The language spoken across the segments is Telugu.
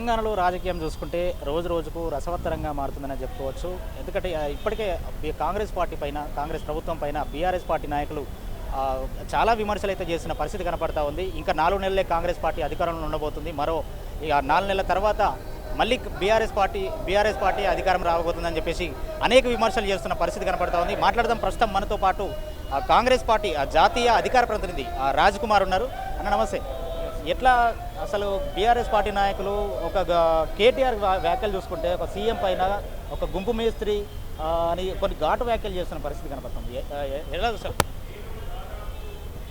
తెలంగాణలో రాజకీయం చూసుకుంటే రోజు రోజుకు రసవత్తరంగా మారుతుందని చెప్పుకోవచ్చు. ఎందుకంటే ఇప్పటికే కాంగ్రెస్ పార్టీ పైన, కాంగ్రెస్ ప్రభుత్వం పైన బీఆర్ఎస్ పార్టీ నాయకులు చాలా విమర్శలు అయితే చేసిన పరిస్థితి కనపడతా ఉంది. ఇంకా 4 నెలలే కాంగ్రెస్ పార్టీ అధికారంలో ఉండబోతుంది. మరో 4 నెలల తర్వాత మళ్ళీ బీఆర్ఎస్ పార్టీ అధికారం రాబోతుందని చెప్పేసి అనేక విమర్శలు చేస్తున్న పరిస్థితి కనపడతా ఉంది. మాట్లాడదాం ప్రస్తుతం మనతో పాటు కాంగ్రెస్ పార్టీ జాతీయ అధికార ప్రతినిధి రాజ్ కుమార్ ఉన్నారు. అన్న నమస్తే. ఎట్లా అసలు బీఆర్ఎస్ పార్టీ నాయకులు ఒక కేటీఆర్ వ్యాఖ్యలు చూసుకుంటే ఒక సీఎం పైన ఒక గుంపు మేస్త్రి అని కొన్ని ఘాటు వ్యాఖ్యలు చేస్తున్న పరిస్థితి కనపడుతుంది. ఎలా చూస్తారు?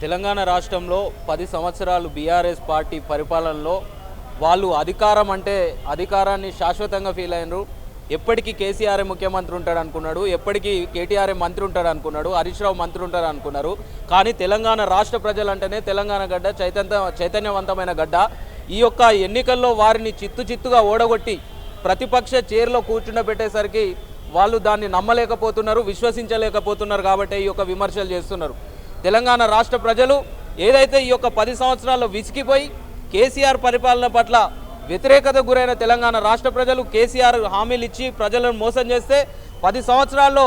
తెలంగాణ రాష్ట్రంలో 10 సంవత్సరాలు బీఆర్ఎస్ పార్టీ పరిపాలనలో వాళ్ళు అధికారం అంటే అధికారాన్ని శాశ్వతంగా ఫీల్ అయినరు. ఎప్పటికీ కేసీఆర్ ముఖ్యమంత్రి ఉంటాడు అనుకున్నాడు, ఎప్పటికీ కేటీఆర్ మంత్రి ఉంటాడు అనుకున్నాడు, హరీష్ రావు మంత్రి ఉంటాడు అనుకున్నారు. కానీ తెలంగాణ రాష్ట్ర ప్రజలంటేనే తెలంగాణ గడ్డ చైతన్యవంతమైన గడ్డ. ఈ యొక్క ఎన్నికల్లో వారిని చిత్తుగా ఓడగొట్టి ప్రతిపక్ష చైర్లో కూర్చుండబెట్టేసరికి వాళ్ళు దాన్ని నమ్మలేకపోతున్నారు, విశ్వసించలేకపోతున్నారు. కాబట్టి ఈ యొక్క విమర్శలు చేస్తున్నారు. తెలంగాణ రాష్ట్ర ప్రజలు ఏదైతే ఈ యొక్క 10 సంవత్సరాల్లో విసిగిపోయి కేసీఆర్ పరిపాలన పట్ల వ్యతిరేకత గురైన తెలంగాణ రాష్ట్ర ప్రజలు కేసీఆర్ హామీలు ఇచ్చి ప్రజలను మోసం చేస్తే 10 సంవత్సరాల్లో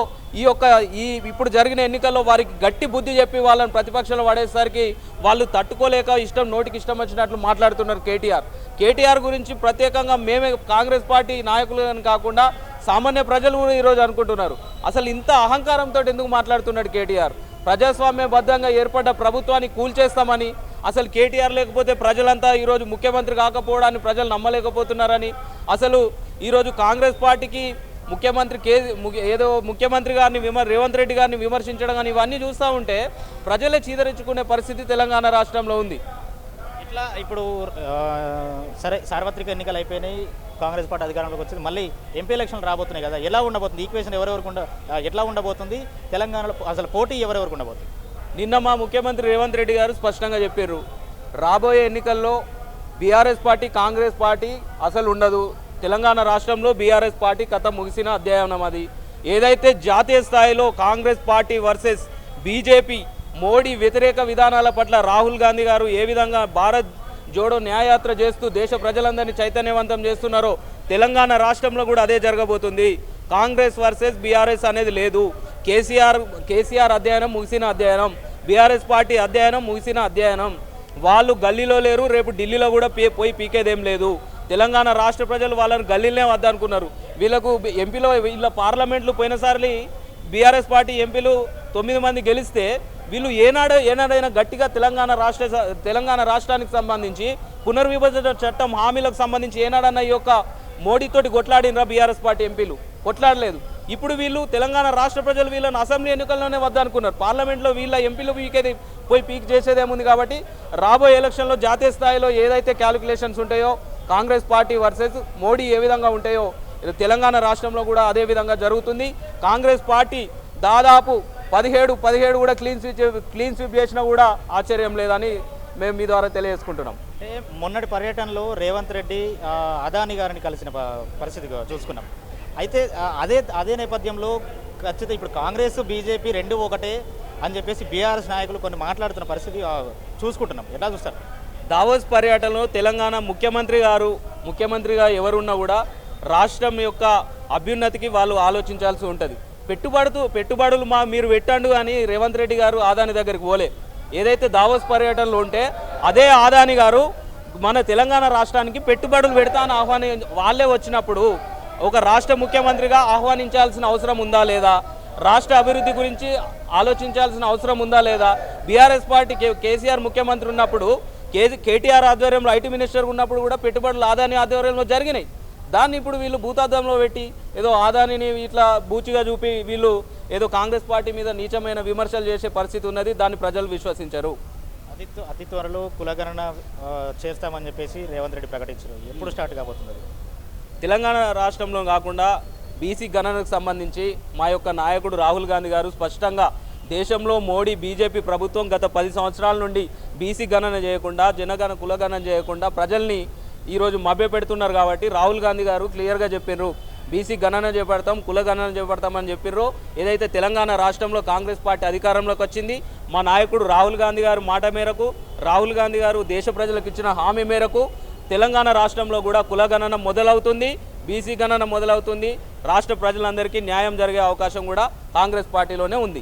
ఇప్పుడు జరిగిన ఎన్నికల్లో వారికి గట్టి బుద్ధి చెప్పి వాళ్ళని ప్రతిపక్షంలో పడేసరికి వాళ్ళు తట్టుకోలేక నోటికి ఇష్టం వచ్చినట్లు మాట్లాడుతున్నారు. కేటీఆర్ గురించి ప్రత్యేకంగా మేమే కాంగ్రెస్ పార్టీ నాయకులు కాకుండా సామాన్య ప్రజలు కూడా ఈరోజు అనుకుంటున్నారు, అసలు ఇంత అహంకారంతో ఎందుకు మాట్లాడుతున్నాడు కేటీఆర్? ప్రజాస్వామ్యబద్ధంగా ఏర్పడ్డ ప్రభుత్వాన్ని కూల్చేస్తామని, అసలు కేటీఆర్ లేకపోతే ప్రజలంతా ఈరోజు ముఖ్యమంత్రి కాకపోవడాన్ని ప్రజలు నమ్మలేకపోతున్నారని, అసలు ఈరోజు కాంగ్రెస్ పార్టీకి ముఖ్యమంత్రి గారిని రేవంత్ రెడ్డి గారిని విమర్శించడం కానీ ఇవన్నీ చూస్తూ ఉంటే ప్రజలే చీదరించుకునే పరిస్థితి తెలంగాణ రాష్ట్రంలో ఉంది. ఇట్లా ఇప్పుడు సరే సార్వత్రిక ఎన్నికలు అయిపోయినాయి, కాంగ్రెస్ పార్టీ అధికారంలోకి వచ్చింది, మళ్ళీ ఎంపీ ఎలక్షన్లు రాబోతున్నాయి కదా. ఎలా ఉండబోతుంది ఈక్వేషన్? ఎట్లా ఉండబోతుంది తెలంగాణలో? అసలు పోటీ ఎవరెవరికి ఉండబోతుంది? నిన్న మా ముఖ్యమంత్రి రేవంత్ రెడ్డి గారు స్పష్టంగా చెప్పారు, రాబోయే ఎన్నికల్లో బీఆర్ఎస్ పార్టీ కాంగ్రెస్ పార్టీ అసలు ఉండదు. తెలంగాణ రాష్ట్రంలో బీఆర్ఎస్ పార్టీ కథ ముగిసిన అధ్యాయం అది. ఏదైతే జాతీయ స్థాయిలో Congress party versus BJP Modi వ్యతిరేక విధానాల పట్ల రాహుల్ గాంధీ గారు ఏ విధంగా భారత్ జోడో న్యాయయాత్ర చేస్తూ దేశ ప్రజలందరినీ చైతన్యవంతం చేస్తున్నారో తెలంగాణ రాష్ట్రంలో కూడా అదే జరగబోతుంది. కాంగ్రెస్ వర్సెస్ బీఆర్ఎస్ అనేది లేదు. కేసీఆర్ అధ్యయనం ముగిసిన అధ్యయనం, బీఆర్ఎస్ పార్టీ అధ్యయనం ముగిసిన అధ్యయనం. వాళ్ళు గల్లీలో లేరు, రేపు ఢిల్లీలో కూడా పోయి పీకేదేం లేదు. తెలంగాణ రాష్ట్ర ప్రజలు వాళ్ళని గల్లీలోనే వద్దనుకున్నారు. వీళ్ళకు ఎంపీలో వీళ్ళ పార్లమెంట్లు పోయినసారి బీఆర్ఎస్ పార్టీ ఎంపీలు 9 మంది గెలిస్తే వీళ్ళు ఏనాడైనా గట్టిగా తెలంగాణ రాష్ట్రానికి సంబంధించి పునర్విభజన చట్టం హామీలకు సంబంధించి ఏనాడన్నా ఈ యొక్క మోడీతోటి కొట్లాడినరా బీఆర్ఎస్ పార్టీ ఎంపీలు? కొట్లాడలేదు. ఇప్పుడు వీళ్ళు తెలంగాణ రాష్ట్ర ప్రజలు వీళ్ళని అసెంబ్లీ ఎన్నికల్లోనే వద్దనుకున్నారు. పార్లమెంట్లో వీళ్ళ ఎంపీలు పీక్ చేసేదేముంది. కాబట్టి రాబోయే ఎలక్షన్లో జాతీయ స్థాయిలో ఏదైతే క్యాలిక్యులేషన్స్ ఉంటాయో కాంగ్రెస్ పార్టీ వర్సెస్ మోడీ ఏ విధంగా ఉంటాయో తెలంగాణ రాష్ట్రంలో కూడా అదే విధంగా జరుగుతుంది. కాంగ్రెస్ పార్టీ దాదాపు 17 కూడా క్లీన్ స్వీప్ చేసినా కూడా ఆశ్చర్యం లేదని మేము మీ ద్వారా తెలియజేసుకుంటున్నాం. మొన్నటి పర్యటనలో రేవంత్ రెడ్డి అదానీ గారిని కలిసిన పరిస్థితి చూసుకున్నాం. అయితే అదే నేపథ్యంలో ఖచ్చితంగా ఇప్పుడు కాంగ్రెస్ బీజేపీ రెండు ఒకటే అని చెప్పేసి బీఆర్ఎస్ నాయకులు కొన్ని మాట్లాడుతున్న పరిస్థితి చూసుకుంటున్నాం. ఎలా చూస్తారు? దావోస్ పర్యటనలో తెలంగాణ ముఖ్యమంత్రిగా ఎవరున్నా కూడా రాష్ట్రం యొక్క అభ్యున్నతికి వాళ్ళు ఆలోచించాల్సి ఉంటుంది. పెట్టుబడులు మీరు పెట్టండు అని రేవంత్ రెడ్డి గారు అదాని దగ్గరికి పోలే. ఏదైతే దావోస్ పర్యటనలో ఉంటే అదే అదాని గారు మన తెలంగాణ రాష్ట్రానికి పెట్టుబడులు పెడతా అని వాళ్ళే వచ్చినప్పుడు ఒక రాష్ట్ర ముఖ్యమంత్రిగా ఆహ్వానించాల్సిన అవసరం ఉందా లేదా? రాష్ట్ర అభివృద్ధి గురించి ఆలోచించాల్సిన అవసరం ఉందా లేదా? బీఆర్ఎస్ పార్టీ కేసీఆర్ ముఖ్యమంత్రి ఉన్నప్పుడు కేటీఆర్ ఆధ్వర్యంలో ఐటీ మినిస్టర్ ఉన్నప్పుడు కూడా పెట్టుబడులు అదాని ఆధ్వర్యంలో జరిగినాయి. దాన్ని ఇప్పుడు వీళ్ళు భూతార్థంలో పెట్టి ఏదో ఆదానిని ఇట్లా బూచిగా చూపి వీళ్ళు ఏదో కాంగ్రెస్ పార్టీ మీద నీచమైన విమర్శలు చేసే పరిస్థితి ఉన్నది. దాన్ని ప్రజలు విశ్వసించరు. అతి త్వరలో కులగణన చేస్తామని చెప్పేసి రేవంత్ రెడ్డి ప్రకటించారు. ఎప్పుడు స్టార్ట్ కాబోతున్నది? తెలంగాణ రాష్ట్రంలో కాకుండా బీసీ గణనకు సంబంధించి మా యొక్క నాయకుడు రాహుల్ గాంధీ గారు స్పష్టంగా దేశంలో మోడీ బీజేపీ ప్రభుత్వం గత 10 సంవత్సరాల నుండి బీసీ గణన చేయకుండా కులగణన చేయకుండా ప్రజల్ని ఈరోజు మభ్యపెడుతున్నారు. కాబట్టి రాహుల్ గాంధీ గారు క్లియర్గా చెప్పారు, బీసీ గణన చేపడతాం, కుల గణన చేపడతామని చెప్పారు. ఏదైతే తెలంగాణ రాష్ట్రంలో కాంగ్రెస్ పార్టీ అధికారంలోకి వచ్చింది, మా నాయకుడు రాహుల్ గాంధీ గారు మాట మేరకు, రాహుల్ గాంధీ గారు దేశ ప్రజలకు ఇచ్చిన హామీ మేరకు తెలంగాణ రాష్ట్రంలో కూడా కులగణన మొదలవుతుంది, బీసీ గణన మొదలవుతుంది. రాష్ట్ర ప్రజలందరికీ న్యాయం జరిగే అవకాశం కూడా కాంగ్రెస్ పార్టీలోనే ఉంది.